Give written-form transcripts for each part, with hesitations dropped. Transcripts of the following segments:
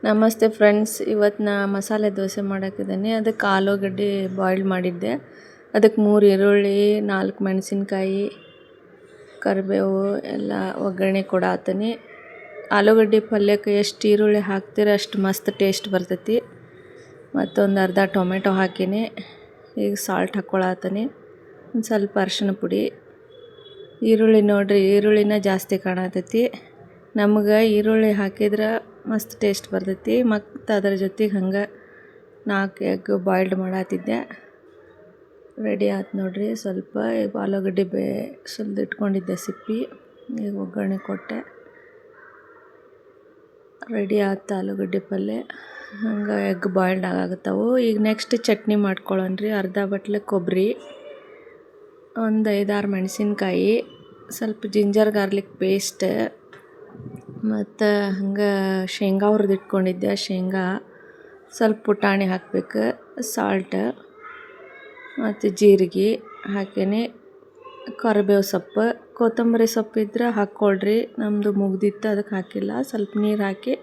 ನಮಸ್ತೆ ಫ್ರೆಂಡ್ಸ್, ಇವತ್ತು ನಾ ಮಸಾಲೆ ದೋಸೆ ಮಾಡೋಕ್ಕಿದ್ದೀನಿ. ಅದಕ್ಕೆ ಆಲೂಗಡ್ಡೆ ಬಾಯ್ಲ್ ಮಾಡಿದ್ದೆ. ಅದಕ್ಕೆ 3 ಈರುಳ್ಳಿ, 4 ಮೆಣಸಿನ್ಕಾಯಿ, ಕರಿಬೇವು ಎಲ್ಲ ಒಗ್ಗರಣೆ ಕೊಡಾತೀನಿ. ಆಲೂಗಡ್ಡೆ ಪಲ್ಯಕ್ಕೆ ಎಷ್ಟು ಈರುಳ್ಳಿ ಹಾಕ್ತೀರ ಅಷ್ಟು ಮಸ್ತ್ ಟೇಸ್ಟ್ ಬರ್ತೈತಿ. ಮತ್ತೊಂದು ಅರ್ಧ ಟೊಮೆಟೊ ಹಾಕೀನಿ. ಈಗ ಸಾಲ್ಟ್ ಹಾಕ್ಕೊಳತ್ತೀನಿ. ಒಂದು ಸ್ವಲ್ಪ ಅರಿಶಿಣ ಪುಡಿ. ಈರುಳ್ಳಿ ನೋಡ್ರಿ, ಈರುಳ್ಳಿನ ಜಾಸ್ತಿ ಕಾಣತೈತಿ. ನಮ್ಗೆ ಈರುಳ್ಳಿ ಹಾಕಿದ್ರೆ ಮಸ್ತ್ ಟೇಸ್ಟ್ ಬರ್ತೈತಿ. ಮತ್ತು ಅದರ ಜೊತೆಗೆ ಹಂಗೆ 4 ಎಗ್ ಬಾಯ್ಲ್ಡ್ ಮಾಡತ್ತಿದ್ದೆ. ರೆಡಿ ಆಯ್ತು ನೋಡ್ರಿ. ಸ್ವಲ್ಪ ಆಲೂಗಡ್ಡೆ ಸುಲಿದಿಟ್ಕೊಂಡಿದ್ದೆ ಸಿಪ್ಪಿ. ಈಗ ಒಗ್ಗರಣೆ ಕೊಟ್ಟೆ. ರೆಡಿ ಆಯ್ತು ಆಲೂಗಡ್ಡೆ ಪಲ್ಯ. ಹಂಗೆ ಎಗ್ ಬಾಯ್ಲ್ಡ್ ಆಗಾಕತ್ತವು. ಈಗ ನೆಕ್ಸ್ಟ್ ಚಟ್ನಿ ಮಾಡ್ಕೊಳ್ಳೋಣ್ರಿ. ಅರ್ಧ ಬಟ್ಲು ಕೊಬ್ಬರಿ, ಒಂದು 5-6 ಮೆಣಸಿನ್ಕಾಯಿ, ಸ್ವಲ್ಪ ಜಿಂಜರ್ ಗಾರ್ಲಿಕ್ ಪೇಸ್ಟ್, ಮತ್ತು ಹಂಗೆ ಶೇಂಗಾ ಹುರಿದಿಟ್ಕೊಂಡಿದ್ದೆ. ಶೇಂಗಾ ಸ್ವಲ್ಪ ಪುಟಾಣಿ ಹಾಕಬೇಕು, ಸಾಲ್ಟ್ ಮತ್ತು ಜೀರಿಗೆ ಹಾಕೀನಿ. ಕರಿಬೇವು ಸೊಪ್ಪು, ಕೊತ್ತಂಬರಿ ಸೊಪ್ಪು ಇದ್ರೆ ಹಾಕ್ಕೊಳ್ರಿ. ನಮ್ಮದು ಮುಗ್ದಿತ್ತು, ಅದಕ್ಕೆ ಹಾಕಿಲ್ಲ. ಸ್ವಲ್ಪ ನೀರು ಹಾಕಿ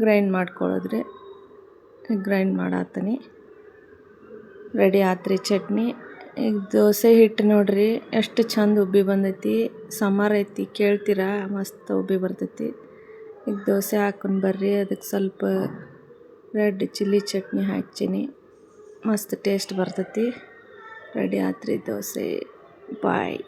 ಗ್ರೈಂಡ್ ಮಾಡ್ಕೊಳ್ಳೋದ್ರಿ. ಗ್ರೈಂಡ್ ಮಾಡತ್ತೀನಿ. ರೆಡಿ ಆತ್ರಿ ಚಟ್ನಿ. ಈಗ ದೋಸೆ ಹಿಟ್ಟು ನೋಡ್ರಿ ಎಷ್ಟು ಚಂದ ಉಬ್ಬಿ ಬಂದೈತಿ. ಸಮ್ಮರ್ ಐತಿ, ಕೇಳ್ತೀರಾ? ಮಸ್ತ್ ಉಬ್ಬಿ ಬರ್ತೈತಿ. ಈಗ ದೋಸೆ ಹಾಕೊಂಡು ಬರ್ರಿ. ಅದಕ್ಕೆ ಸ್ವಲ್ಪ ರೆಡ್ ಚಿಲ್ಲಿ ಚಟ್ನಿ ಹಾಕ್ತೀನಿ. ಮಸ್ತ್ ಟೇಸ್ಟ್ ಬರ್ತೈತಿ. ರೆಡಿ ಆತ್ರಿ ದೋಸೆ. ಬಾಯ್.